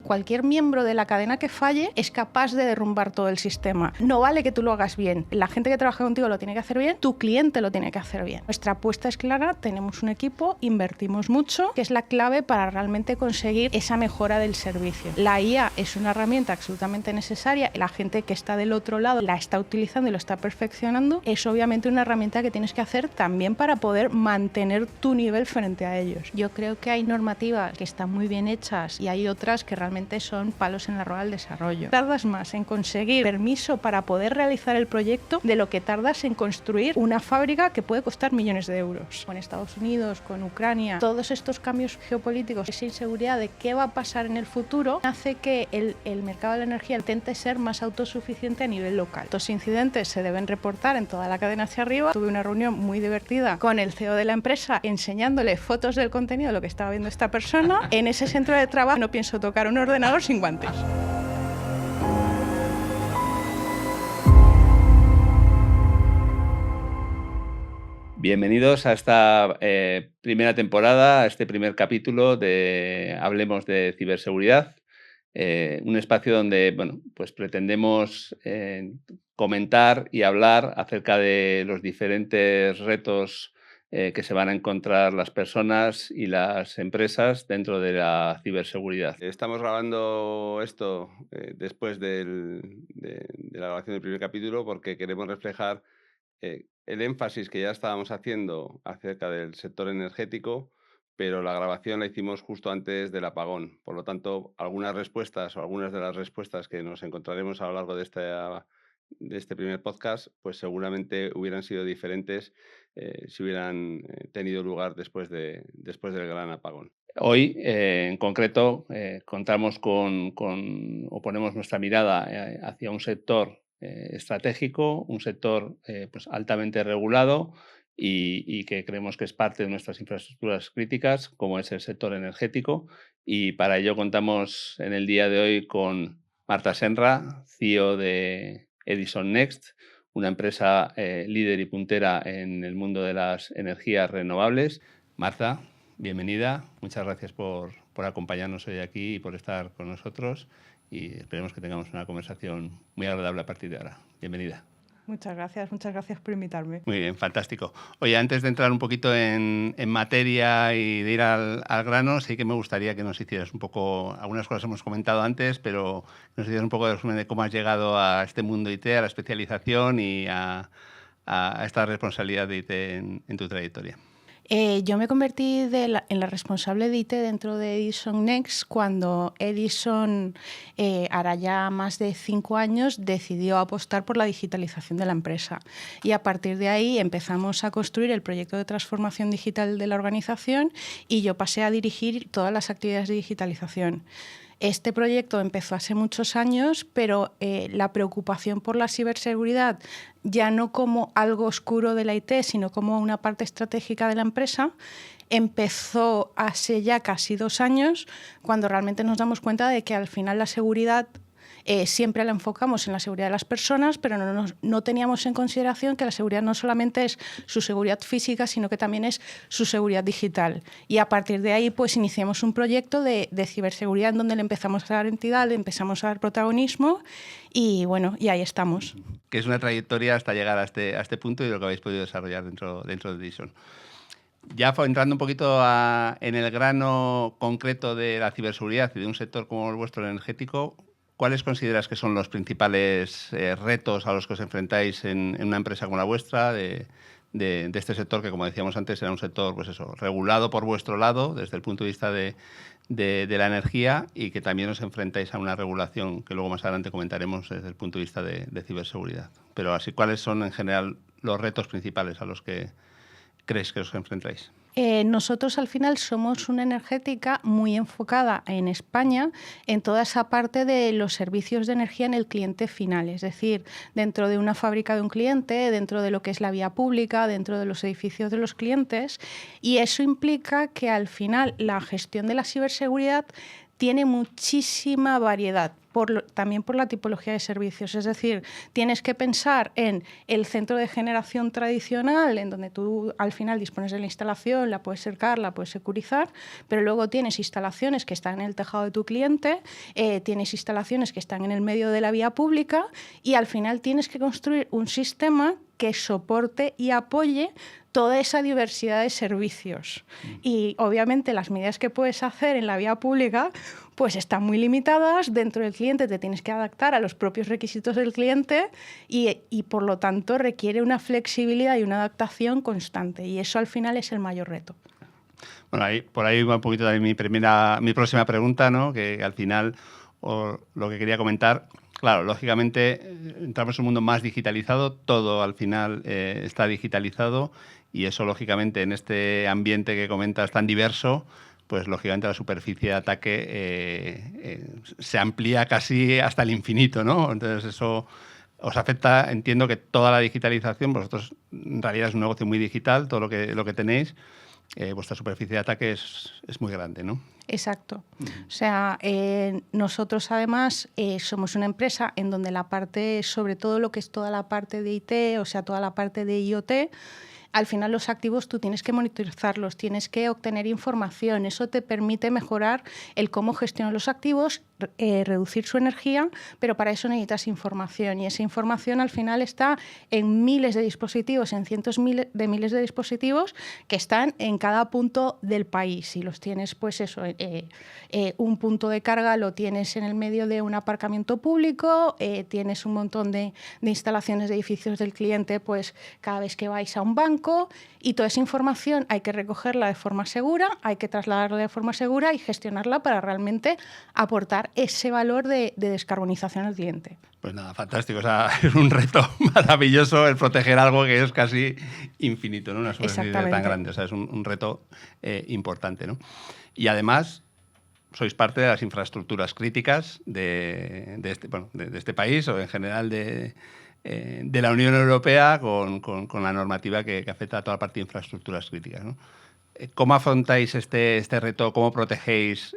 cualquier miembro de la cadena que falle es capaz de derrumbar todo el sistema. No vale que tú lo hagas bien. La gente que trabaja contigo lo tiene que hacer bien, tu cliente lo tiene que hacer bien. Nuestra apuesta es clara, tenemos un equipo, invertimos mucho, que es la clave para realmente conseguir esa mejora del servicio. La IA es una herramienta absolutamente necesaria. La gente que está del otro lado la está utilizando y lo está perfeccionando. Es obviamente una herramienta que tienes que hacer también para poder mantener tu nivel frente a ellos. Yo creo que hay normativas que están muy bien hechas y hay otras que realmente son palos en la rueda del desarrollo. Tardas más en conseguir permiso para poder realizar el proyecto de lo que tardas en construir una fábrica que puede costar millones de euros. Con Estados Unidos, con Ucrania, todos estos cambios geopolíticos, esa inseguridad de qué va a pasar en el futuro, hace que el mercado de la energía intente ser más autosuficiente a nivel local. Estos incidentes se deben reportar en toda la cadena hacia arriba. Tuve una reunión muy divertida con el CEO de la empresa enseñándole fotos del contenido de lo que estaba viendo esta persona. En ese centro de trabajo no pienso tocar un ordenador sin guantes. Bienvenidos a esta primera temporada, a este primer capítulo de Hablemos de Ciberseguridad, un espacio donde pues pretendemos comentar y hablar acerca de los diferentes retos que se van a encontrar las personas y las empresas dentro de la ciberseguridad. Estamos grabando esto después de la grabación del primer capítulo porque queremos reflejar el énfasis que ya estábamos haciendo acerca del sector energético, pero la grabación la hicimos justo antes del apagón. Por lo tanto, algunas respuestas o algunas de las respuestas que nos encontraremos a lo largo de este primer podcast, pues seguramente hubieran sido diferentes si hubieran tenido lugar después del gran apagón. Hoy, en concreto, contamos o ponemos nuestra mirada hacia un sector estratégico, un sector pues altamente regulado y que creemos que es parte de nuestras infraestructuras críticas, como es el sector energético. Y para ello contamos en el día de hoy con Marta Senra, CEO de Edison Next, una empresa líder y puntera en el mundo de las energías renovables. Marta, bienvenida. Muchas gracias por acompañarnos hoy aquí y por estar con nosotros. Y esperemos que tengamos una conversación muy agradable a partir de ahora. Bienvenida. Muchas gracias por invitarme. Muy bien, fantástico. Oye, antes de entrar un poquito en materia y de ir al grano, sí que me gustaría que nos hicieras un poco, algunas cosas hemos comentado antes, pero nos hicieras un poco de resumen de cómo has llegado a este mundo IT, a la especialización y a esta responsabilidad de IT en tu trayectoria. Yo me convertí en la responsable de IT dentro de Edison Next cuando Edison, hará ya más de 5 años, decidió apostar por la digitalización de la empresa. Y a partir de ahí empezamos a construir el proyecto de transformación digital de la organización y yo pasé a dirigir todas las actividades de digitalización. Este proyecto empezó hace muchos años, pero la preocupación por la ciberseguridad, ya no como algo oscuro de la IT, sino como una parte estratégica de la empresa, empezó hace ya casi 2 años, cuando realmente nos damos cuenta de que al final la seguridad siempre la enfocamos en la seguridad de las personas, pero no teníamos en consideración que la seguridad no solamente es su seguridad física, sino que también es su seguridad digital. Y a partir de ahí pues iniciamos un proyecto de ciberseguridad en donde le empezamos a dar entidad, le empezamos a dar protagonismo y bueno, y ahí estamos. Que es una trayectoria hasta llegar a este punto y lo que habéis podido desarrollar dentro de Edison. Ya entrando un poquito en el grano concreto de la ciberseguridad y de un sector como el vuestro, el energético, ¿cuáles consideras que son los principales retos a los que os enfrentáis en una empresa como la vuestra, de este sector que, como decíamos antes, era un sector pues eso, regulado por vuestro lado desde el punto de vista de la energía y que también os enfrentáis a una regulación que luego más adelante comentaremos desde el punto de vista de ciberseguridad? Pero así, ¿cuáles son en general los retos principales a los que crees que os enfrentáis? Nosotros al final somos una energética muy enfocada en España en toda esa parte de los servicios de energía en el cliente final, es decir, dentro de una fábrica de un cliente, dentro de lo que es la vía pública, dentro de los edificios de los clientes, y eso implica que al final la gestión de la ciberseguridad tiene muchísima variedad, también por la tipología de servicios. Es decir, tienes que pensar en el centro de generación tradicional, en donde tú al final dispones de la instalación, la puedes cercar, la puedes securizar, pero luego tienes instalaciones que están en el tejado de tu cliente, tienes instalaciones que están en el medio de la vía pública y al final tienes que construir un sistema que soporte y apoye toda esa diversidad de servicios. Y obviamente las medidas que puedes hacer en la vía pública pues están muy limitadas. Dentro del cliente te tienes que adaptar a los propios requisitos del cliente y por lo tanto requiere una flexibilidad y una adaptación constante. Y eso al final es el mayor reto. Bueno, por ahí va un poquito también mi próxima pregunta, ¿no? Que al final, lo que quería comentar, claro, lógicamente entramos en un mundo más digitalizado, todo al final está digitalizado y eso, lógicamente, en este ambiente que comentas tan diverso, pues lógicamente la superficie de ataque se amplía casi hasta el infinito, ¿no? Entonces eso os afecta, entiendo que toda la digitalización, vosotros en realidad es un negocio muy digital, todo lo que tenéis, vuestra superficie de ataque es muy grande, ¿no? Exacto. O sea, nosotros además somos una empresa en donde la parte, sobre todo lo que es toda la parte de IT, o sea, toda la parte de IoT, al final los activos tú tienes que monitorizarlos, tienes que obtener información. Eso te permite mejorar el cómo gestionar los activos, reducir su energía, pero para eso necesitas información. Y esa información al final está en miles de dispositivos, en cientos de miles de dispositivos que están en cada punto del país. Y los tienes, pues eso, un punto de carga lo tienes en el medio de un aparcamiento público, tienes un montón de instalaciones de edificios del cliente, pues cada vez que vais a un banco, y toda esa información hay que recogerla de forma segura, hay que trasladarla de forma segura y gestionarla para realmente aportar ese valor de descarbonización al cliente. Pues nada, fantástico. O sea, es un reto maravilloso el proteger algo que es casi infinito, ¿no? Una superficie tan grande. O sea, es un reto importante, ¿no? Y además sois parte de las infraestructuras críticas de este país o en general de la Unión Europea con la normativa que afecta a toda la parte de infraestructuras críticas, ¿no? ¿Cómo afrontáis este reto? ¿Cómo protegéis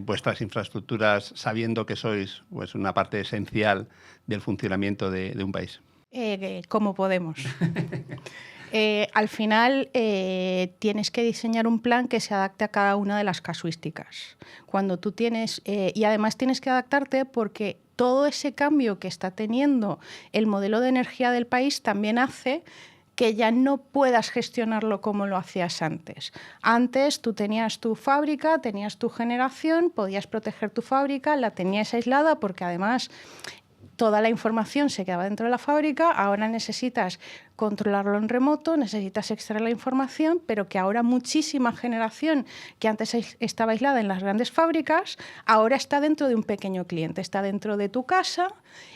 vuestras infraestructuras sabiendo que sois pues, una parte esencial del funcionamiento de un país? Como podemos. Al final tienes que diseñar un plan que se adapte a cada una de las casuísticas. Cuando tú tienes, y además tienes que adaptarte porque todo ese cambio que está teniendo el modelo de energía del país también hace que ya no puedas gestionarlo como lo hacías antes. Antes tú tenías tu fábrica, tenías tu generación, podías proteger tu fábrica, la tenías aislada porque además toda la información se quedaba dentro de la fábrica. Ahora necesitas controlarlo en remoto, necesitas extraer la información, pero que ahora muchísima generación que antes estaba aislada en las grandes fábricas, ahora está dentro de un pequeño cliente, está dentro de tu casa,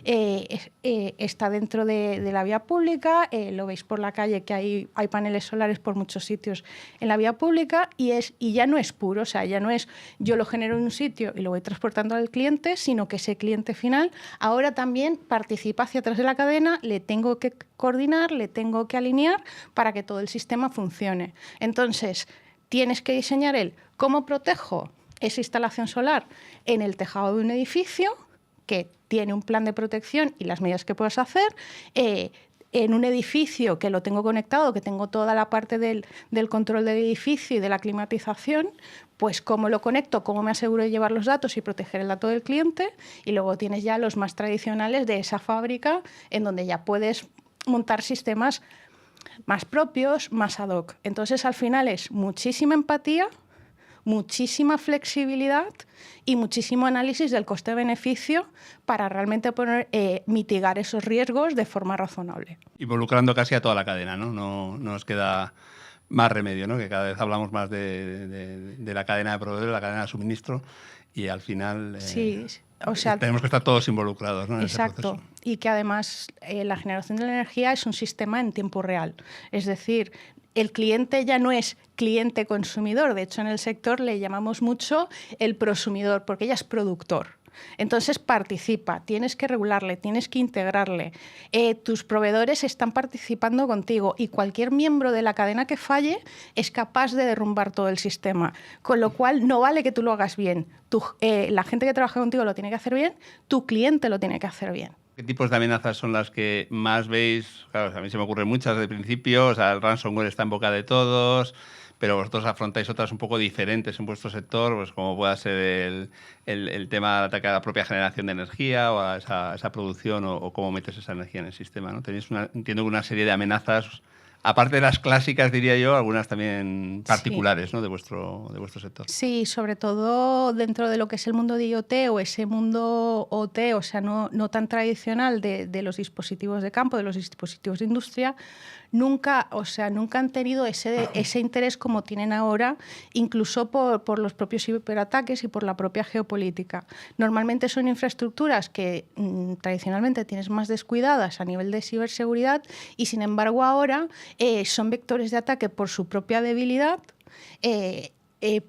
está dentro de la vía pública, lo veis por la calle que hay paneles solares por muchos sitios en la vía pública y ya no es puro, o sea, ya no es yo lo genero en un sitio y lo voy transportando al cliente, sino que ese cliente final ahora también participa hacia atrás de la cadena, le tengo que coordinar, le tengo que alinear para que todo el sistema funcione. Entonces, tienes que diseñar cómo protejo esa instalación solar en el tejado de un edificio que tiene un plan de protección y las medidas que puedes hacer, en un edificio que lo tengo conectado, que tengo toda la parte del control del edificio y de la climatización, pues cómo lo conecto, cómo me aseguro de llevar los datos y proteger el dato del cliente. Y luego tienes ya los más tradicionales de esa fábrica, en donde ya puedes montar sistemas más propios, más ad hoc. Entonces, al final es muchísima empatía, muchísima flexibilidad y muchísimo análisis del coste-beneficio para realmente mitigar esos riesgos de forma razonable. Involucrando casi a toda la cadena, ¿no? No nos queda más remedio, ¿no? Que cada vez hablamos más de la cadena de proveedores, de la cadena de suministro y al final sí, o sea, tenemos que estar todos involucrados, ¿no? En exacto. ese proceso. Y que además la generación de la energía es un sistema en tiempo real. Es decir, el cliente ya no es cliente consumidor. De hecho, en el sector le llamamos mucho el prosumidor, porque ya es productor. Entonces participa, tienes que regularle, tienes que integrarle. Tus proveedores están participando contigo y cualquier miembro de la cadena que falle es capaz de derrumbar todo el sistema. Con lo cual no vale que tú lo hagas bien. La gente que trabaja contigo lo tiene que hacer bien, tu cliente lo tiene que hacer bien. ¿Qué tipos de amenazas son las que más veis? Claro, a mí se me ocurren muchas desde el principio. O sea, el ransomware está en boca de todos, pero vosotros afrontáis otras un poco diferentes en vuestro sector, pues como pueda ser el tema de ataque a la propia generación de energía o a esa producción o cómo metes esa energía en el sistema, ¿no? Tenéis entiendo una serie de amenazas, aparte de las clásicas, diría yo, algunas también particulares, sí, ¿no? de vuestro sector. Sí, sobre todo dentro de lo que es el mundo de IoT o ese mundo OT, o sea, no tan tradicional de los dispositivos de campo, de los dispositivos de industria, nunca han tenido ese interés como tienen ahora, incluso por los propios ciberataques y por la propia geopolítica. Normalmente son infraestructuras que tradicionalmente tienes más descuidadas a nivel de ciberseguridad y, sin embargo, ahora son vectores de ataque por su propia debilidad,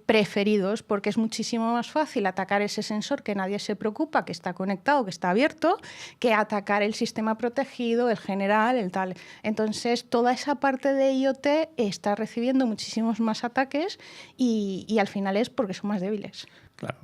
preferidos, porque es muchísimo más fácil atacar ese sensor que nadie se preocupa, que está conectado, que está abierto, que atacar el sistema protegido, el general, el tal. Entonces, toda esa parte de IoT está recibiendo muchísimos más ataques y al final es porque son más débiles.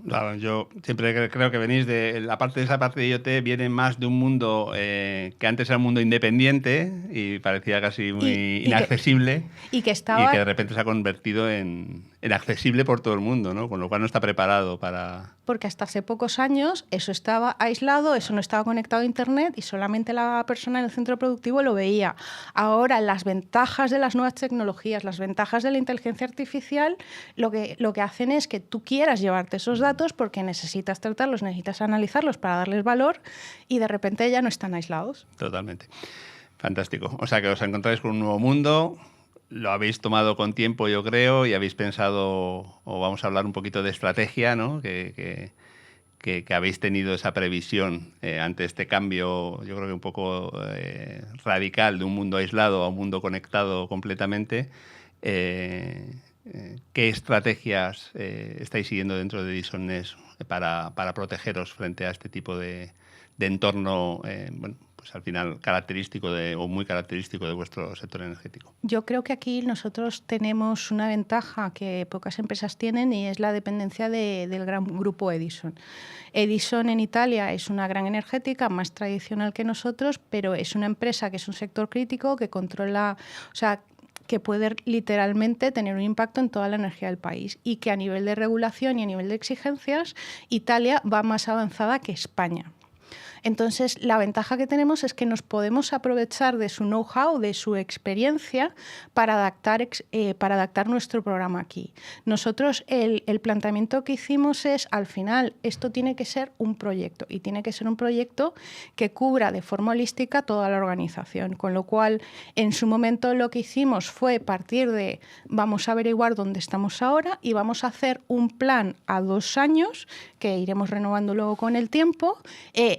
Claro, yo siempre creo que venís de esa parte de IoT viene más de un mundo que antes era un mundo independiente y parecía casi muy inaccesible y que de repente se ha convertido en accesible por todo el mundo, ¿no? Con lo cual no está preparado para... Porque hasta hace pocos años eso estaba aislado, eso no estaba conectado a Internet y solamente la persona en el centro productivo lo veía. Ahora, las ventajas de las nuevas tecnologías, las ventajas de la inteligencia artificial, lo que hacen es que tú quieras llevarte esos datos porque necesitas tratarlos, necesitas analizarlos para darles valor y de repente ya no están aislados. Totalmente. Fantástico. O sea que os encontráis con un nuevo mundo. Lo habéis tomado con tiempo, yo creo, y habéis pensado, o vamos a hablar un poquito de estrategia, ¿no? Que habéis tenido esa previsión ante este cambio, yo creo que un poco radical de un mundo aislado a un mundo conectado completamente. ¿Qué estrategias estáis siguiendo dentro de Edison Nest para protegeros frente a este tipo de entorno, pues al final característico o muy característico de vuestro sector energético? Yo creo que aquí nosotros tenemos una ventaja que pocas empresas tienen y es la dependencia del gran grupo Edison. Edison en Italia es una gran energética más tradicional que nosotros, pero es una empresa que es un sector crítico que controla, o sea, que puede literalmente tener un impacto en toda la energía del país y que a nivel de regulación y a nivel de exigencias Italia va más avanzada que España. Entonces, la ventaja que tenemos es que nos podemos aprovechar de su know-how, de su experiencia, para adaptar nuestro programa aquí. Nosotros, el planteamiento que hicimos es, al final, esto tiene que ser un proyecto y tiene que ser un proyecto que cubra de forma holística toda la organización. Con lo cual, en su momento lo que hicimos fue partir de, vamos a averiguar dónde estamos ahora y vamos a hacer un plan a 2 años, que iremos renovando luego con el tiempo,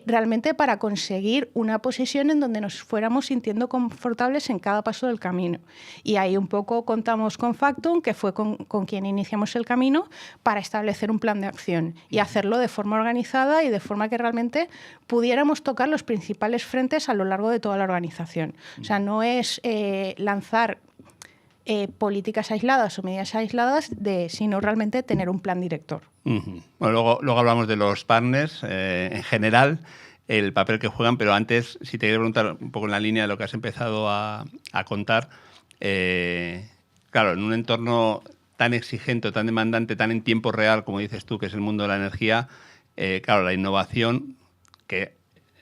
realmente para conseguir una posición en donde nos fuéramos sintiendo confortables en cada paso del camino. Y ahí un poco contamos con Factum, que fue con quien iniciamos el camino, para establecer un plan de acción y hacerlo de forma organizada y de forma que realmente pudiéramos tocar los principales frentes a lo largo de toda la organización. O sea, no es lanzar políticas aisladas o medidas aisladas, sino realmente tener un plan director. Uh-huh. Bueno, luego hablamos de los partners en general, el papel que juegan, pero antes, si te quiero preguntar un poco en la línea de lo que has empezado a contar, claro, en un entorno tan exigente, tan demandante, tan en tiempo real, como dices tú, que es el mundo de la energía, claro, la innovación, que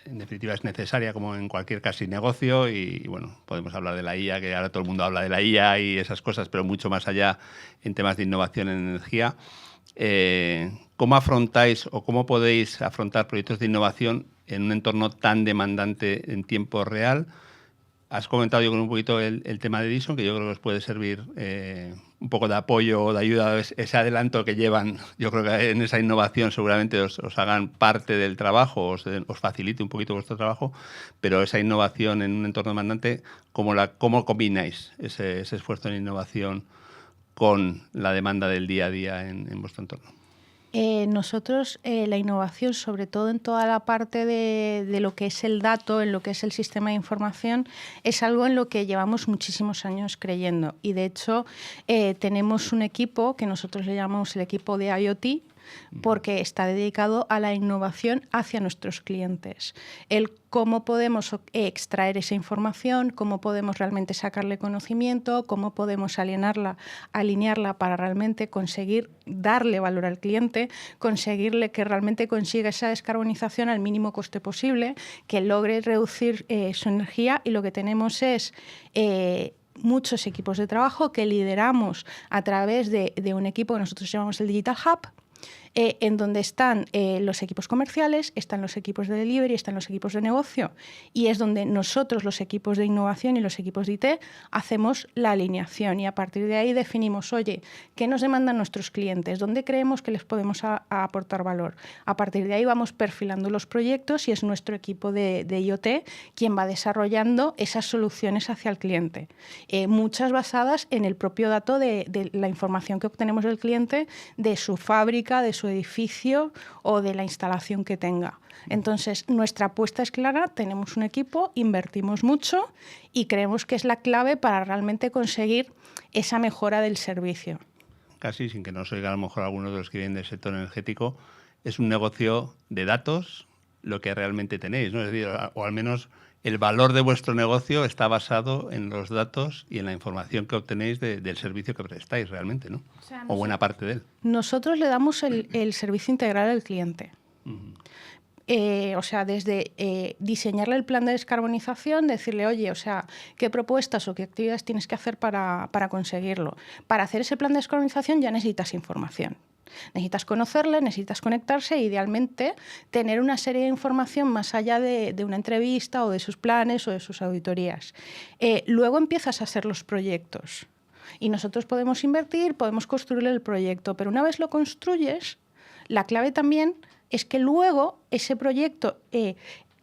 en definitiva es necesaria como en cualquier casi negocio, y bueno, podemos hablar de la IA, que ahora todo el mundo habla de la IA y esas cosas, pero mucho más allá en temas de innovación en energía. ¿Cómo afrontáis o cómo podéis afrontar proyectos de innovación en un entorno tan demandante en tiempo real? Has comentado yo con un poquito el tema de Edison, que yo creo que os puede servir un poco de apoyo o de ayuda, ese adelanto que llevan. Yo creo que en esa innovación seguramente os hagan parte del trabajo, os facilite un poquito vuestro trabajo, pero esa innovación en un entorno demandante, ¿cómo combináis ese esfuerzo en innovación con la demanda del día a día en vuestro entorno? Nosotros la innovación, sobre todo en toda la parte de lo que es el dato, en lo que es el sistema de información, es algo en lo que llevamos muchísimos años creyendo. Y de hecho tenemos un equipo que nosotros le llamamos el equipo de IoT, porque está dedicado a la innovación hacia nuestros clientes. El cómo podemos extraer esa información, cómo podemos realmente sacarle conocimiento, cómo podemos alinearla para realmente conseguir darle valor al cliente, conseguirle que realmente consiga esa descarbonización al mínimo coste posible, que logre reducir su energía, y lo que tenemos es muchos equipos de trabajo que lideramos a través de un equipo que nosotros llamamos el Digital Hub, en donde están los equipos comerciales, están los equipos de delivery, están los equipos de negocio, y es donde nosotros, los equipos de innovación y los equipos de IT, hacemos la alineación, y a partir de ahí definimos, oye, ¿qué nos demandan nuestros clientes? ¿Dónde creemos que les podemos aportar valor? A partir de ahí vamos perfilando los proyectos y es nuestro equipo de IoT quien va desarrollando esas soluciones hacia el cliente, muchas basadas en el propio dato de la información que obtenemos del cliente, de su fábrica, de su edificio o de la instalación que tenga. Entonces, nuestra apuesta es clara, tenemos un equipo, invertimos mucho y creemos que es la clave para realmente conseguir esa mejora del servicio. Casi, sin que nos oiga a lo mejor algunos de los que vienen del sector energético, es un negocio de datos lo que realmente tenéis, ¿no? Es decir, o al menos el valor de vuestro negocio está basado en los datos y en la información que obtenéis del servicio que prestáis realmente, ¿no? O buena parte de él. Nosotros le damos el servicio integral al cliente. O sea, desde diseñarle el plan de descarbonización, decirle, oye, o sea, qué propuestas o qué actividades tienes que hacer para conseguirlo. Para hacer ese plan de descarbonización ya necesitas información. Necesitas conocerle, necesitas conectarse e idealmente tener una serie de información más allá de una entrevista o de sus planes o de sus auditorías. Luego empiezas a hacer los proyectos y nosotros podemos invertir, podemos construir el proyecto, pero una vez lo construyes, la clave también es que luego ese proyecto,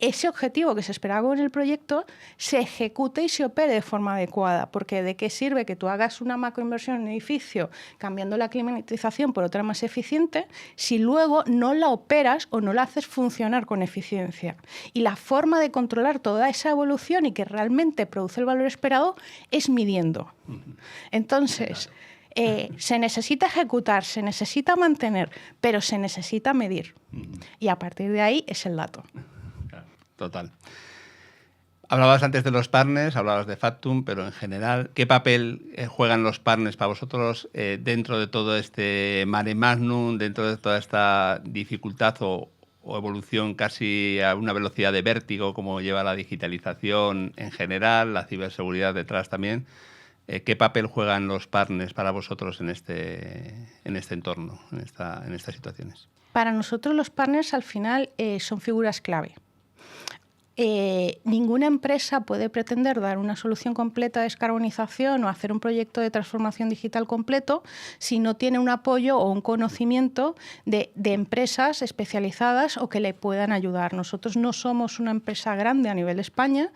ese objetivo que se esperaba con el proyecto, se ejecute y se opere de forma adecuada, porque ¿de qué sirve que tú hagas una macroinversión en un edificio cambiando la climatización por otra más eficiente si luego no la operas o no la haces funcionar con eficiencia? Y la forma de controlar toda esa evolución y que realmente produce el valor esperado es midiendo. Entonces, se necesita ejecutar, se necesita mantener, pero se necesita medir. Y a partir de ahí es el dato. Total. Hablabas antes de los partners, hablabas de Factum, pero en general, ¿qué papel juegan los partners para vosotros dentro de todo este mare magnum, dentro de toda esta dificultad o evolución casi a una velocidad de vértigo como lleva la digitalización en general, la ciberseguridad detrás también? ¿Qué papel juegan los partners para vosotros en este entorno, en estas situaciones? Para nosotros los partners al final son figuras clave. Ninguna empresa puede pretender dar una solución completa de descarbonización o hacer un proyecto de transformación digital completo si no tiene un apoyo o un conocimiento de empresas especializadas o que le puedan ayudar. Nosotros no somos una empresa grande a nivel de España,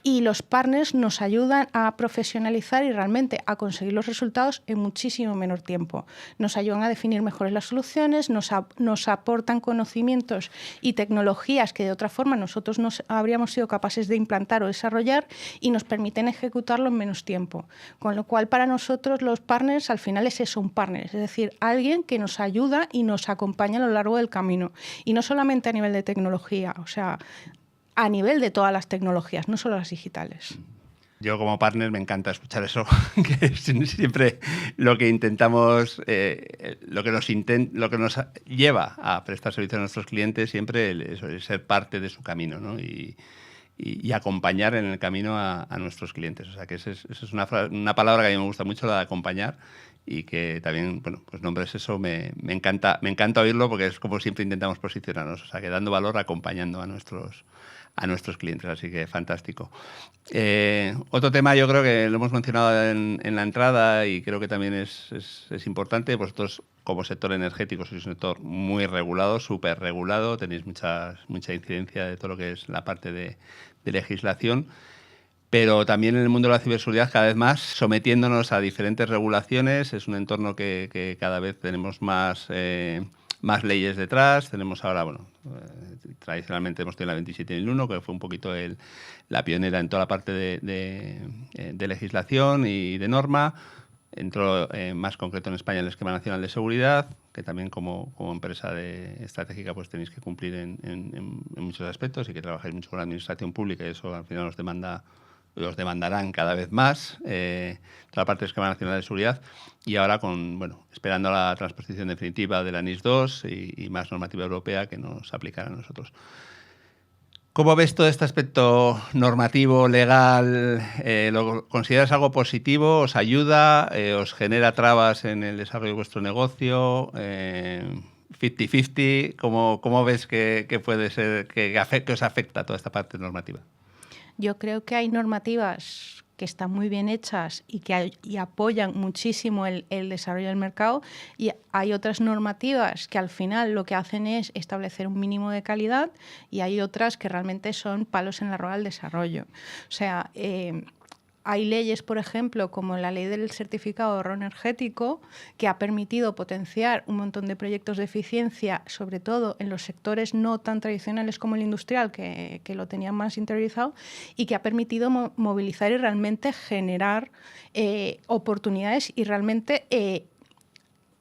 y los partners nos ayudan a profesionalizar y realmente a conseguir los resultados en muchísimo menor tiempo. Nos ayudan a definir mejores las soluciones, nos aportan conocimientos y tecnologías que de otra forma nosotros no habríamos sido capaces de implantar o desarrollar y nos permiten ejecutarlo en menos tiempo. Con lo cual, para nosotros los partners al final es eso, un partner, es decir, alguien que nos ayuda y nos acompaña a lo largo del camino. Y no solamente a nivel de tecnología, o sea, a nivel de todas las tecnologías, no solo las digitales. Yo como partner me encanta escuchar eso, que es siempre lo que intentamos, lo que nos lleva a prestar servicio a nuestros clientes, siempre es ser parte de su camino, ¿no? Y acompañar en el camino a nuestros clientes. O sea que esa es una palabra que a mí me gusta mucho, la de acompañar, y que también, bueno, pues nombres eso, me encanta oírlo porque es como siempre intentamos posicionarnos, o sea que dando valor, acompañando a nuestros clientes, así que fantástico. Otro tema yo creo que lo hemos mencionado en la entrada y creo que también es importante. Vosotros como sector energético sois un sector muy regulado, súper regulado, tenéis mucha incidencia de todo lo que es la parte de legislación, pero también en el mundo de la ciberseguridad cada vez más sometiéndonos a diferentes regulaciones. Es un entorno que cada vez tenemos más más leyes detrás. Tenemos ahora, bueno, tradicionalmente hemos tenido la 27001, que fue un poquito la pionera en toda la parte de legislación y de norma. Entró más concreto en España el Esquema Nacional de Seguridad, que también como empresa estratégica pues tenéis que cumplir en muchos aspectos y que trabajáis mucho con la administración pública, y eso al final os demandarán cada vez más, toda la parte del Esquema Nacional de Seguridad, y ahora esperando la transposición definitiva de la NIS2 y más normativa europea que nos aplicará a nosotros. ¿Cómo ves todo este aspecto normativo, legal? ¿Lo consideras algo positivo? ¿Os ayuda? ¿Os genera trabas en el desarrollo de vuestro negocio? 50-50. ¿Cómo ves que puede ser que os afecta toda esta parte normativa? Yo creo que hay normativas que están muy bien hechas y que apoyan muchísimo el desarrollo del mercado, y hay otras normativas que al final lo que hacen es establecer un mínimo de calidad, y hay otras que realmente son palos en la rueda del desarrollo. O sea, hay leyes, por ejemplo, como la ley del certificado de ahorro energético, que ha permitido potenciar un montón de proyectos de eficiencia, sobre todo en los sectores no tan tradicionales como el industrial, que lo tenían más interiorizado, y que ha permitido movilizar y realmente generar oportunidades y realmente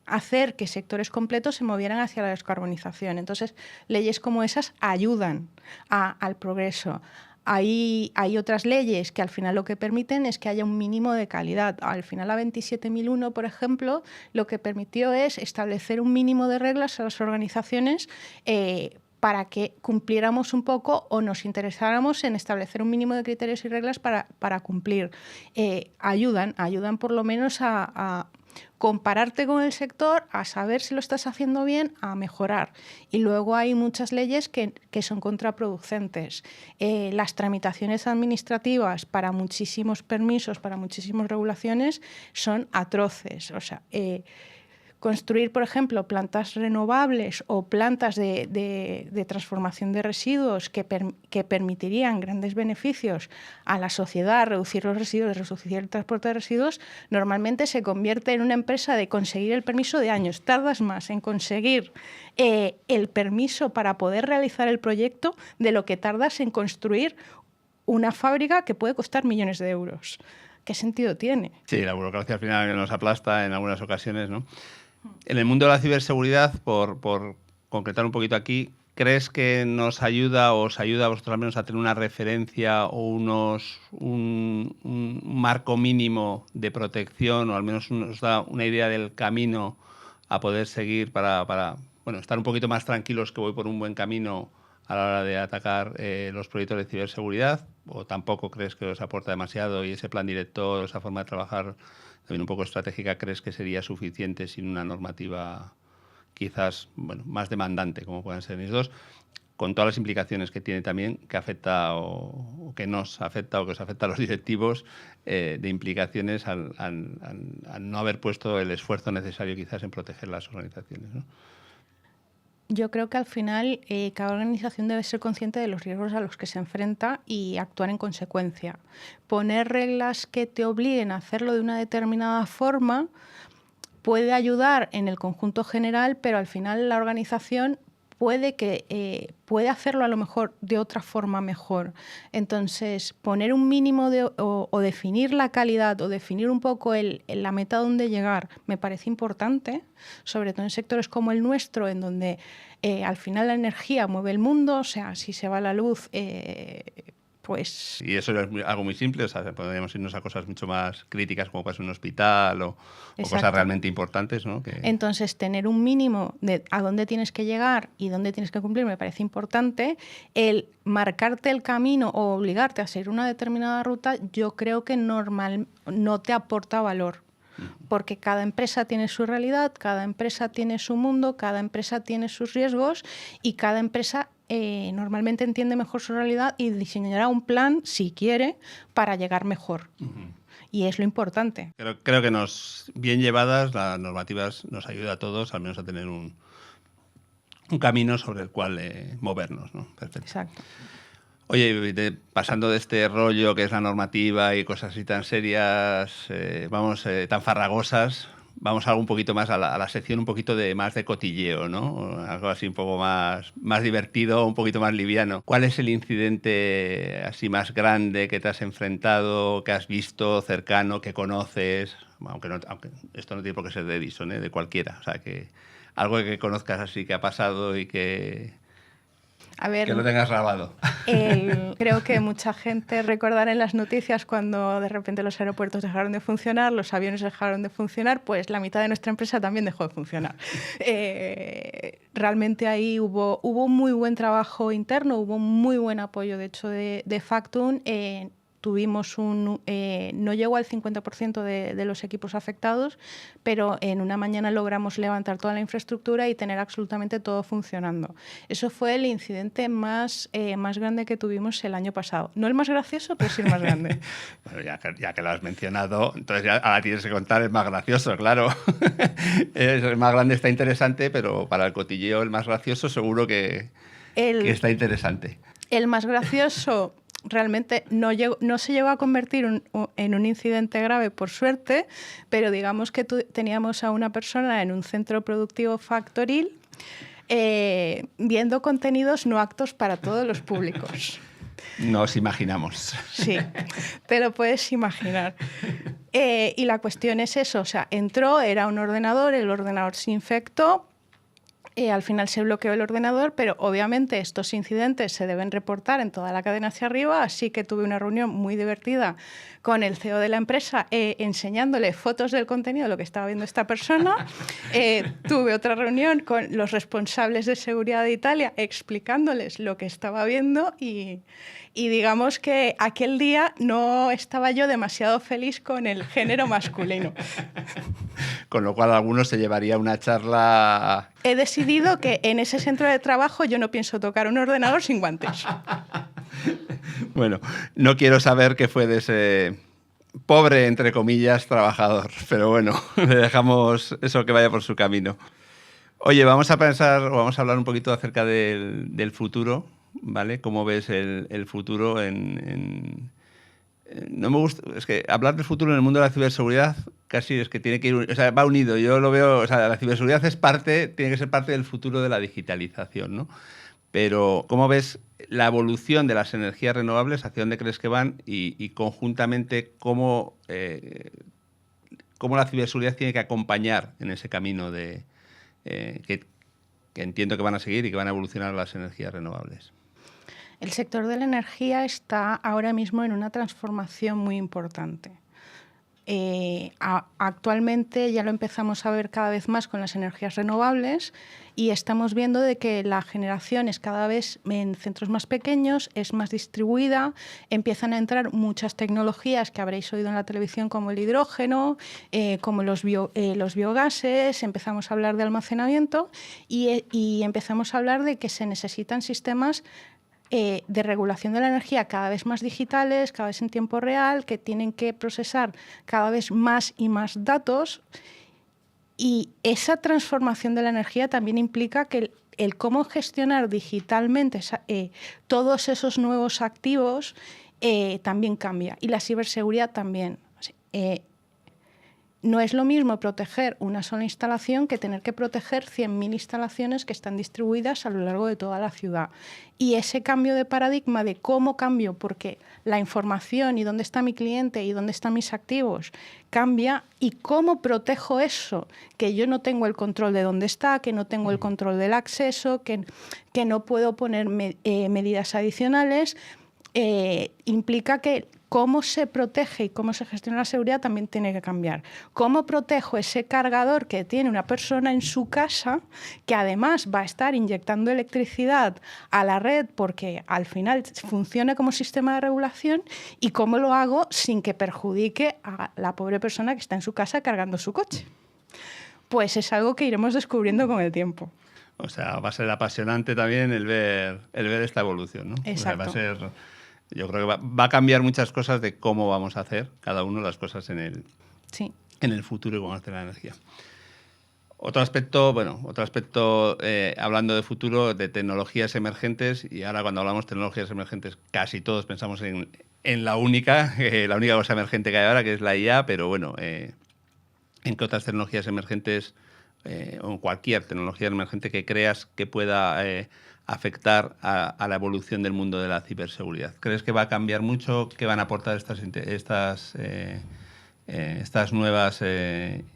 hacer que sectores completos se movieran hacia la descarbonización. Entonces, leyes como esas ayudan al progreso. Hay otras leyes que al final lo que permiten es que haya un mínimo de calidad. Al final la 27001, por ejemplo, lo que permitió es establecer un mínimo de reglas a las organizaciones para que cumpliéramos un poco o nos interesáramos en establecer un mínimo de criterios y reglas para cumplir. Ayudan por lo menos a compararte con el sector, a saber si lo estás haciendo bien, a mejorar. Y luego hay muchas leyes que son contraproducentes. Las tramitaciones administrativas para muchísimos permisos, para muchísimas regulaciones, son atroces. O sea, construir, por ejemplo, plantas renovables o plantas de transformación de residuos que permitirían grandes beneficios a la sociedad, reducir los residuos, reducir el transporte de residuos, normalmente se convierte en una empresa de conseguir el permiso de años. Tardas más en conseguir el permiso para poder realizar el proyecto de lo que tardas en construir una fábrica que puede costar millones de euros. ¿Qué sentido tiene? Sí, la burocracia al final nos aplasta en algunas ocasiones, ¿no? En el mundo de la ciberseguridad, por concretar un poquito aquí, ¿crees que nos ayuda o os ayuda a vosotros al menos a tener una referencia o un marco mínimo de protección, o al menos nos da una idea del camino a poder seguir para estar un poquito más tranquilos que voy por un buen camino a la hora de atacar los proyectos de ciberseguridad? ¿O tampoco crees que os aporta demasiado y ese plan director, esa forma de trabajar también un poco estratégica, crees que sería suficiente sin una normativa quizás más demandante como pueden ser NIS2, con todas las implicaciones que tiene también, que afecta o que nos afecta o que os afecta a los directivos, de implicaciones al no haber puesto el esfuerzo necesario quizás en proteger las organizaciones, ¿no? Yo creo que al final cada organización debe ser consciente de los riesgos a los que se enfrenta y actuar en consecuencia. Poner reglas que te obliguen a hacerlo de una determinada forma puede ayudar en el conjunto general, pero al final la organización puede hacerlo a lo mejor de otra forma mejor. Entonces, poner un mínimo o definir la calidad o definir un poco la meta a donde llegar me parece importante, sobre todo en sectores como el nuestro, en donde al final la energía mueve el mundo. O sea, si se va la luz, pues... Y eso es algo muy simple, o sea, podríamos irnos a cosas mucho más críticas, como puede ser un hospital o cosas realmente importantes, ¿no? Entonces, tener un mínimo de a dónde tienes que llegar y dónde tienes que cumplir me parece importante. El marcarte el camino o obligarte a seguir una determinada ruta, yo creo que no te aporta valor. Porque cada empresa tiene su realidad, cada empresa tiene su mundo, cada empresa tiene sus riesgos, y cada empresa normalmente entiende mejor su realidad y diseñará un plan, si quiere, para llegar mejor. Y es lo importante. Creo que bien llevadas, las normativas nos ayuda a todos, al menos a tener un camino sobre el cual movernos, ¿no? Perfecto. Exacto. Oye, pasando de este rollo que es la normativa y cosas así tan serias, tan farragosas, vamos a algo un poquito más a la sección un poquito más de cotilleo, ¿no? Algo así un poco más divertido, un poquito más liviano. ¿Cuál es el incidente así más grande que te has enfrentado, que has visto cercano, que conoces? Aunque esto no tiene por qué ser de Edison, de cualquiera. O sea, que algo que conozcas así que ha pasado y que lo tengas grabado. Creo que mucha gente recordará en las noticias cuando de repente los aeropuertos dejaron de funcionar, los aviones dejaron de funcionar, pues la mitad de nuestra empresa también dejó de funcionar. Realmente ahí hubo muy buen trabajo interno, hubo muy buen apoyo, de hecho, de Factum. Tuvimos no llegó al 50% de los equipos afectados, pero en una mañana logramos levantar toda la infraestructura y tener absolutamente todo funcionando. Eso fue el incidente más grande que tuvimos el año pasado. No el más gracioso, pero sí el más grande. Bueno, ya que lo has mencionado, entonces ya ahora tienes que contar el más gracioso, claro. El más grande está interesante, pero para el cotilleo el más gracioso seguro que está interesante. El más gracioso realmente no se llegó a convertir en un incidente grave, por suerte, pero digamos que teníamos a una persona en un centro productivo factoril viendo contenidos no aptos para todos los públicos. Nos imaginamos. Sí, te lo puedes imaginar. Y la cuestión es eso, o sea, entró, era un ordenador, el ordenador se infectó, al final se bloqueó el ordenador, pero obviamente estos incidentes se deben reportar en toda la cadena hacia arriba, así que tuve una reunión muy divertida con el CEO de la empresa enseñándole fotos del contenido de lo que estaba viendo esta persona. Tuve otra reunión con los responsables de seguridad de Italia explicándoles lo que estaba viendo y digamos que aquel día no estaba yo demasiado feliz con el género masculino. Con lo cual algunos se llevaría una charla. He decidido que en ese centro de trabajo yo no pienso tocar un ordenador sin guantes. Bueno, no quiero saber qué fue de ese pobre, entre comillas, trabajador, pero bueno, le dejamos eso que vaya por su camino. Oye, vamos a hablar un poquito acerca del futuro, ¿vale? ¿Cómo ves el futuro no me gusta, es que hablar del futuro en el mundo de la ciberseguridad casi es que tiene que ir, o sea, va unido. Yo lo veo, o sea, la ciberseguridad tiene que ser parte del futuro de la digitalización, ¿no? Pero ¿cómo ves la evolución de las energías renovables? ¿Hacia dónde crees que van? Y conjuntamente, ¿cómo la ciberseguridad tiene que acompañar en ese camino que entiendo que van a seguir y que van a evolucionar las energías renovables? El sector de la energía está ahora mismo en una transformación muy importante. Actualmente ya lo empezamos a ver cada vez más con las energías renovables y estamos viendo de que la generación es cada vez en centros más pequeños, es más distribuida, empiezan a entrar muchas tecnologías que habréis oído en la televisión como el hidrógeno, como los biogases, empezamos a hablar de almacenamiento y empezamos a hablar de que se necesitan sistemas de regulación de la energía cada vez más digitales, cada vez en tiempo real, que tienen que procesar cada vez más y más datos. Y esa transformación de la energía también implica que el cómo gestionar digitalmente todos esos nuevos activos también cambia. Y la ciberseguridad también. No es lo mismo proteger una sola instalación que tener que proteger 100.000 instalaciones que están distribuidas a lo largo de toda la ciudad. Y ese cambio de paradigma de cómo cambio, porque la información y dónde está mi cliente y dónde están mis activos cambia, y cómo protejo eso, que yo no tengo el control de dónde está, que no tengo el control del acceso, que no puedo poner medidas adicionales, implica que cómo se protege y cómo se gestiona la seguridad también tiene que cambiar. ¿Cómo protejo ese cargador que tiene una persona en su casa que además va a estar inyectando electricidad a la red porque al final funcione como sistema de regulación? ¿Y cómo lo hago sin que perjudique a la pobre persona que está en su casa cargando su coche? Pues es algo que iremos descubriendo con el tiempo. O sea, va a ser apasionante también el ver esta evolución, ¿no? Exacto. O sea, yo creo que va a cambiar muchas cosas de cómo vamos a hacer cada uno las cosas en el futuro y cómo hacer la energía. Otro aspecto, hablando de futuro, de tecnologías emergentes, y ahora cuando hablamos de tecnologías emergentes casi todos pensamos en la única cosa emergente que hay ahora, que es la IA, pero bueno, ¿En qué otras tecnologías emergentes o en cualquier tecnología emergente que creas que pueda afectar a la evolución del mundo de la ciberseguridad? ¿Crees que va a cambiar mucho? ¿Qué van a aportar estas nuevas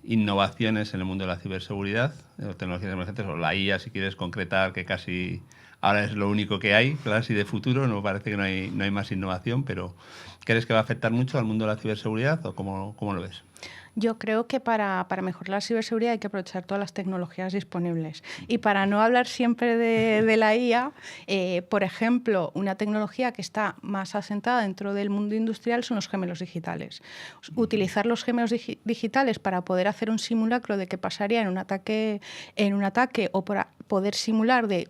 innovaciones en el mundo de la ciberseguridad, de tecnologías emergentes, o la IA, si quieres concretar, que casi ahora es lo único que hay, claro, así de futuro, no parece que no hay más innovación, pero ¿crees que va a afectar mucho al mundo de la ciberseguridad o cómo lo ves? Yo creo que para mejorar la ciberseguridad hay que aprovechar todas las tecnologías disponibles. Y para no hablar siempre de la IA, por ejemplo, una tecnología que está más asentada dentro del mundo industrial son los gemelos digitales. Utilizar los gemelos digitales para poder hacer un simulacro de qué pasaría en un ataque o para poder simular de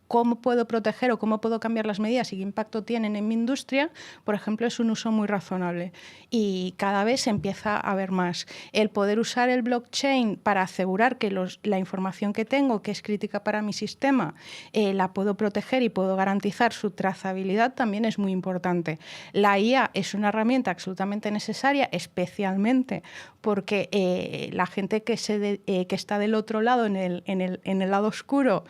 cómo puedo proteger o cómo puedo cambiar las medidas y qué impacto tienen en mi industria, por ejemplo, es un uso muy razonable. Y cada vez se empieza a ver más. El poder usar el blockchain para asegurar que la información que tengo, que es crítica para mi sistema, la puedo proteger y puedo garantizar su trazabilidad, también es muy importante. La IA es una herramienta absolutamente necesaria, especialmente porque la gente que está del otro lado, en el lado oscuro,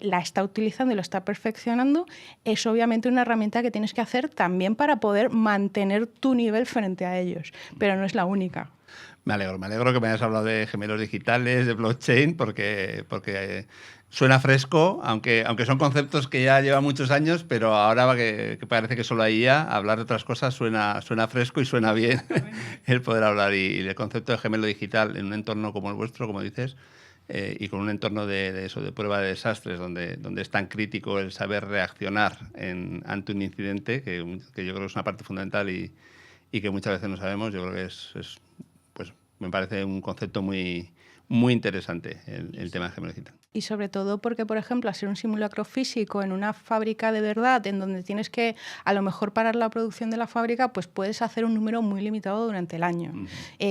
la está utilizando y lo está perfeccionando. Es obviamente una herramienta que tienes que hacer también para poder mantener tu nivel frente a ellos, pero no es la única. Me alegro que me hayas hablado de gemelos digitales, de blockchain, porque suena fresco, aunque son conceptos que ya llevan muchos años, pero ahora que parece que solo hay IA, hablar de otras cosas suena fresco y suena bien el poder hablar. Y el concepto de gemelo digital en un entorno como el vuestro, como dices, y con un entorno de prueba de desastres, donde es tan crítico el saber reaccionar ante un incidente, que yo creo que es una parte fundamental y que muchas veces no sabemos. Yo creo que pues me parece un concepto muy, muy interesante el tema de gemelo digital. Y sobre todo porque, por ejemplo, hacer un simulacro físico en una fábrica de verdad, en donde tienes que a lo mejor parar la producción de la fábrica, pues puedes hacer un número muy limitado durante el año.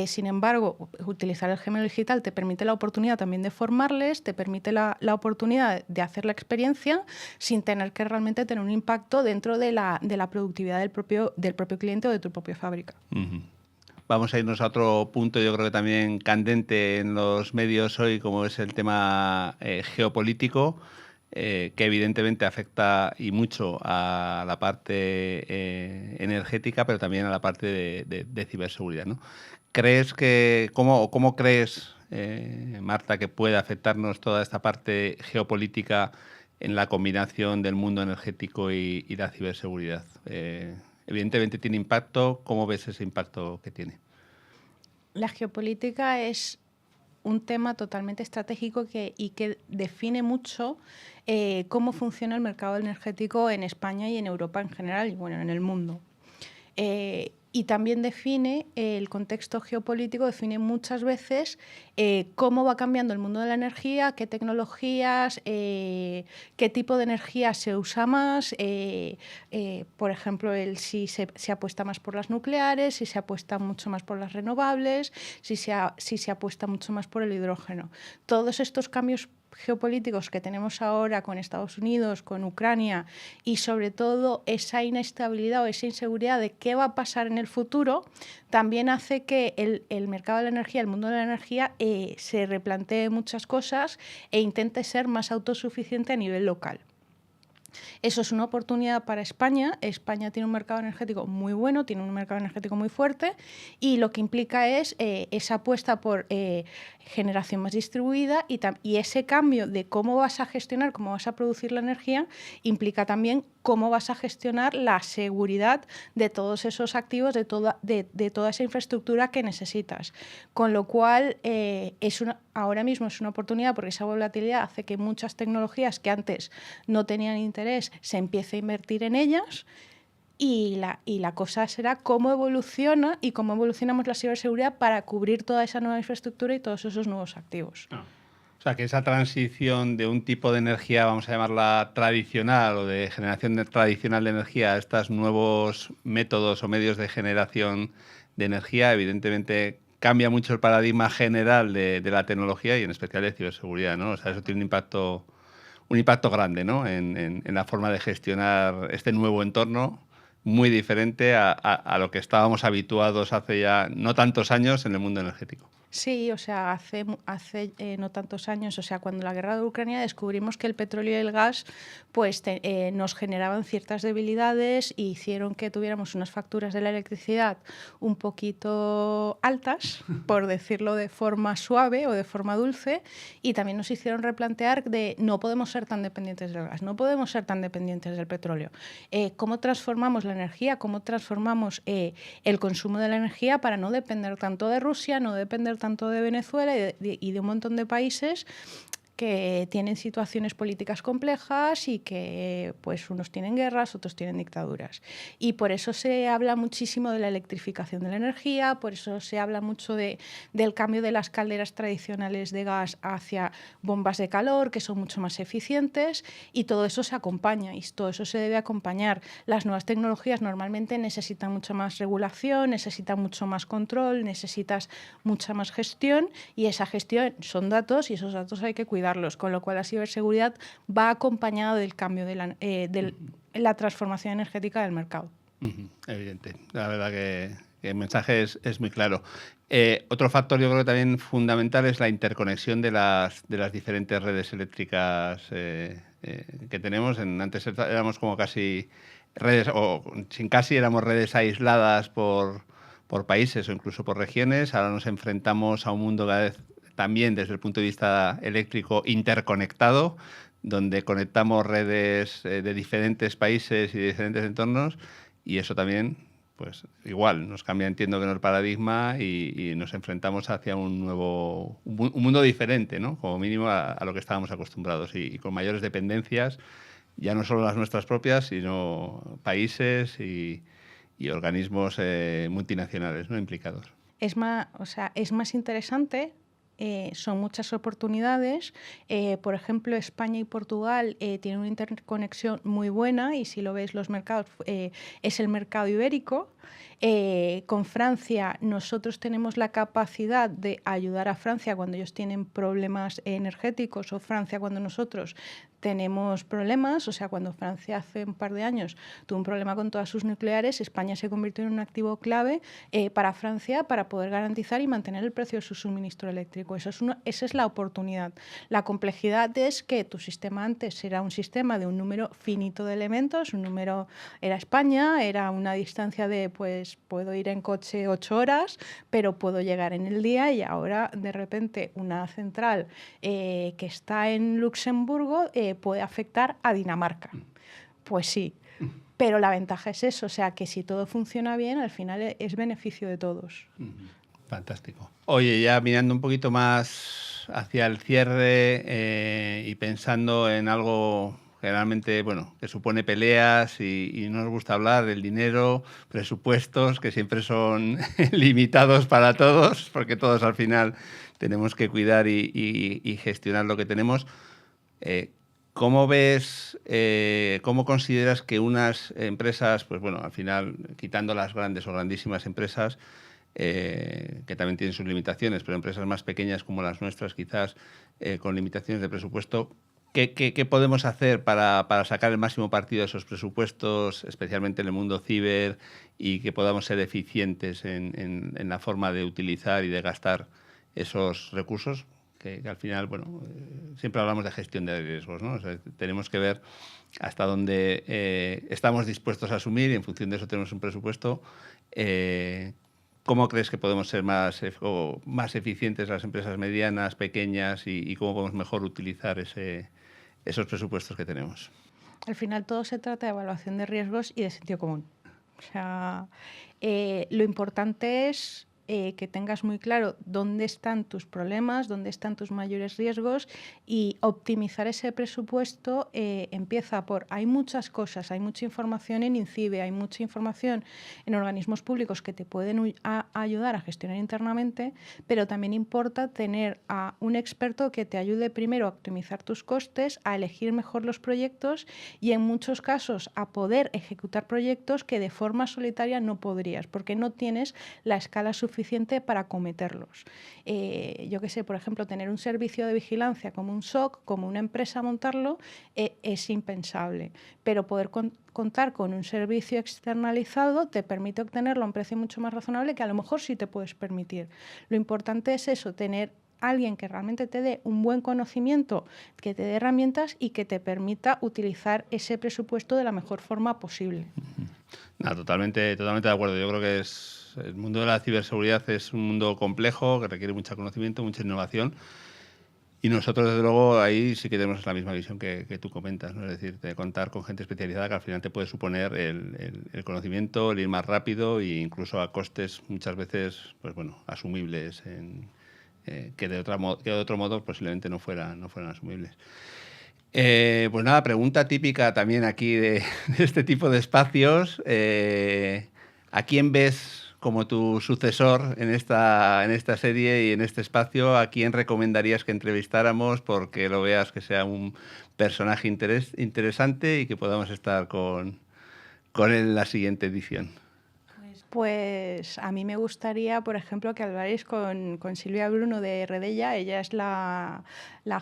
Sin embargo, utilizar el gemelo digital te permite la oportunidad también de formarles, te permite la oportunidad de hacer la experiencia sin tener que realmente tener un impacto dentro de la productividad del propio cliente o de tu propia fábrica. Vamos a irnos a otro punto, yo creo que también candente en los medios hoy, como es el tema geopolítico, que evidentemente afecta y mucho a la parte energética, pero también a la parte de ciberseguridad, ¿no? ¿Cómo crees, Marta, que puede afectarnos toda esta parte geopolítica en la combinación del mundo energético y la ciberseguridad? Evidentemente tiene impacto. ¿Cómo ves ese impacto que tiene? La geopolítica es un tema totalmente estratégico y que define mucho cómo funciona el mercado energético en España y en Europa en general y bueno, en el mundo. Y también define el contexto geopolítico, define muchas veces cómo va cambiando el mundo de la energía, qué tecnologías, qué tipo de energía se usa más, por ejemplo, si se apuesta más por las nucleares, si se apuesta mucho más por las renovables, si se apuesta mucho más por el hidrógeno. Todos estos cambios geopolíticos que tenemos ahora con Estados Unidos, con Ucrania y sobre todo esa inestabilidad o esa inseguridad de qué va a pasar en el futuro, también hace que el mercado de la energía, el mundo de la energía, se replantee muchas cosas e intente ser más autosuficiente a nivel local. Eso es una oportunidad para España. España tiene un mercado energético muy bueno, tiene un mercado energético muy fuerte y lo que implica es esa apuesta por generación más distribuida y ese cambio de cómo vas a gestionar, cómo vas a producir la energía, implica también cómo vas a gestionar la seguridad de todos esos activos, de toda esa infraestructura que necesitas. Con lo cual, ahora mismo es una oportunidad porque esa volatilidad hace que muchas tecnologías que antes no tenían interés se empiece a invertir en ellas y la cosa será cómo evoluciona y cómo evolucionamos la ciberseguridad para cubrir toda esa nueva infraestructura y todos esos nuevos activos. O sea, que esa transición de un tipo de energía, vamos a llamarla tradicional o de generación tradicional de energía a estos nuevos métodos o medios de generación de energía, evidentemente cambia mucho el paradigma general de la tecnología y en especial de ciberseguridad, ¿no? O sea, eso tiene un impacto grande, ¿no? en la forma de gestionar este nuevo entorno, muy diferente a lo que estábamos habituados hace ya no tantos años en el mundo energético. Sí, o sea, hace no tantos años, o sea, cuando la guerra de Ucrania descubrimos que el petróleo y el gas pues nos generaban ciertas debilidades y hicieron que tuviéramos unas facturas de la electricidad un poquito altas, por decirlo de forma suave o de forma dulce, y también nos hicieron replantear de no podemos ser tan dependientes del gas, no podemos ser tan dependientes del petróleo. ¿Cómo transformamos la energía? ¿Cómo transformamos el consumo de la energía para no depender tanto de Rusia, no depender tanto de Venezuela y de un montón de países que tienen situaciones políticas complejas y que pues unos tienen guerras, otros tienen dictaduras. Y por eso se habla muchísimo de la electrificación de la energía, por eso se habla mucho del cambio de las calderas tradicionales de gas hacia bombas de calor, que son mucho más eficientes, y todo eso se acompaña, y todo eso se debe acompañar. Las nuevas tecnologías normalmente necesitan mucha más regulación, necesitan mucho más control, necesitas mucha más gestión, y esa gestión son datos, y esos datos hay que cuidarlos, con lo cual la ciberseguridad va acompañada del cambio de la transformación energética del mercado. Evidente. La verdad que el mensaje es muy claro. Otro factor yo creo que también fundamental es la interconexión de las diferentes redes eléctricas que tenemos. Antes éramos como casi redes, o sin casi éramos redes aisladas por países o incluso por regiones. Ahora nos enfrentamos a un mundo cada vez también desde el punto de vista eléctrico interconectado, donde conectamos redes de diferentes países y de diferentes entornos, y eso también, pues igual, nos cambia, entiendo que no el paradigma, y nos enfrentamos hacia un mundo diferente, ¿no? Como mínimo a lo que estábamos acostumbrados, y con mayores dependencias, ya no solo las nuestras propias, sino países y organismos multinacionales, ¿no?, implicados. Es más interesante. Son muchas oportunidades. Por ejemplo, España y Portugal tienen una interconexión muy buena, y si lo ves, los mercados es el mercado ibérico. Con Francia nosotros tenemos la capacidad de ayudar a Francia cuando ellos tienen problemas energéticos, o Francia cuando nosotros tenemos problemas. O sea, cuando Francia hace un par de años tuvo un problema con todas sus nucleares, España se convirtió en un activo clave para Francia para poder garantizar y mantener el precio de su suministro eléctrico. Esa es la oportunidad. La complejidad es que tu sistema antes era un sistema de un número finito de elementos, un número era España, era una distancia de, pues, puedo ir en coche 8 horas, pero puedo llegar en el día, y ahora de repente una central que está en Luxemburgo puede afectar a Dinamarca. Pues sí, pero la ventaja es eso, o sea, que si todo funciona bien, al final es beneficio de todos. Fantástico. Oye, ya mirando un poquito más hacia el cierre y pensando en algo generalmente, bueno, que supone peleas y no nos gusta hablar del dinero, presupuestos, que siempre son limitados para todos, porque todos al final tenemos que cuidar y gestionar lo que tenemos. ¿Cómo ves, cómo consideras que unas empresas, pues bueno, al final, quitando las grandes o grandísimas empresas, que también tienen sus limitaciones, pero empresas más pequeñas como las nuestras, quizás con limitaciones de presupuesto, ¿qué podemos hacer para sacar el máximo partido de esos presupuestos, especialmente en el mundo ciber, y que podamos ser eficientes en la forma de utilizar y de gastar esos recursos? Que al final, bueno, siempre hablamos de gestión de riesgos, ¿no? O sea, tenemos que ver hasta dónde estamos dispuestos a asumir, y en función de eso tenemos un presupuesto. ¿Cómo crees que podemos ser más eficientes las empresas medianas, pequeñas, y cómo podemos mejor utilizar esos presupuestos que tenemos? Al final todo se trata de evaluación de riesgos y de sentido común. O sea, lo importante es que tengas muy claro dónde están tus problemas, dónde están tus mayores riesgos, y optimizar ese presupuesto empieza por, hay muchas cosas, hay mucha información en INCIBE, hay mucha información en organismos públicos que te pueden ayudar a gestionar internamente, pero también importa tener a un experto que te ayude primero a optimizar tus costes, a elegir mejor los proyectos, y en muchos casos a poder ejecutar proyectos que de forma solitaria no podrías, porque no tienes la escala suficiente suficiente para acometerlos. Yo qué sé, por ejemplo, tener un servicio de vigilancia como un SOC, como una empresa montarlo, es impensable. Pero poder contar con un servicio externalizado te permite obtenerlo a un precio mucho más razonable que a lo mejor sí te puedes permitir. Lo importante es eso, tener alguien que realmente te dé un buen conocimiento, que te dé herramientas y que te permita utilizar ese presupuesto de la mejor forma posible. No, totalmente de acuerdo. Yo creo que el mundo de la ciberseguridad es un mundo complejo que requiere mucho conocimiento, mucha innovación. Y nosotros, desde luego, ahí sí que tenemos la misma visión que tú comentas, ¿no? Es decir, de contar con gente especializada que al final te puede suponer el conocimiento, el ir más rápido e incluso a costes muchas veces, pues bueno, asumibles, que de otro modo posiblemente no fueran asumibles. Pues nada, pregunta típica también aquí de este tipo de espacios. ¿A quién ves como tu sucesor en esta serie y en este espacio? ¿A quién recomendarías que entrevistáramos porque lo veas que sea un personaje interesante y que podamos estar con él en la siguiente edición? Pues a mí me gustaría, por ejemplo, que hablarais con Silvia Bruno de Redella. Ella es la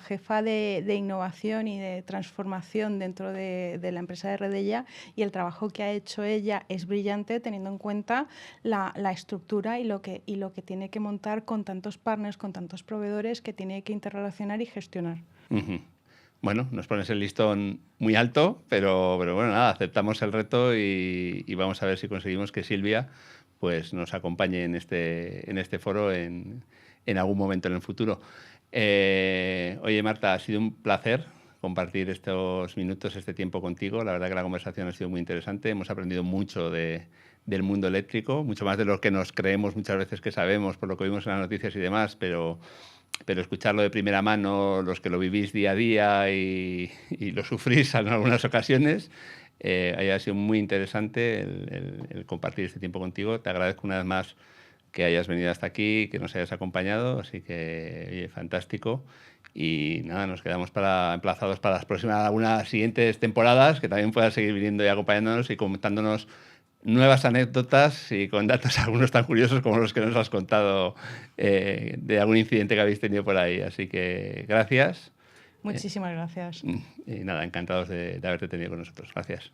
jefa de innovación y de transformación dentro de la empresa de Redella, y el trabajo que ha hecho ella es brillante teniendo en cuenta la estructura y lo que tiene que montar con tantos partners, con tantos proveedores que tiene que interrelacionar y gestionar. Uh-huh. Bueno, nos pones el listón muy alto, pero bueno, nada, aceptamos el reto y vamos a ver si conseguimos que Silvia pues, nos acompañe en este foro en algún momento en el futuro. Oye, Marta, ha sido un placer compartir estos minutos, este tiempo contigo. La verdad que la conversación ha sido muy interesante. Hemos aprendido mucho del mundo eléctrico, mucho más de lo que nos creemos muchas veces que sabemos por lo que vimos en las noticias y demás, pero escucharlo de primera mano, los que lo vivís día a día y lo sufrís en algunas ocasiones, haya sido muy interesante el compartir este tiempo contigo. Te agradezco una vez más que hayas venido hasta aquí, que nos hayas acompañado, así que, oye, fantástico. Y nada, nos quedamos emplazados para las próximas, algunas siguientes temporadas, que también puedas seguir viniendo y acompañándonos y contándonos nuevas anécdotas y con datos algunos tan curiosos como los que nos has contado de algún incidente que habéis tenido por ahí. Así que gracias. Muchísimas gracias. Y nada, encantados de haberte tenido con nosotros. Gracias.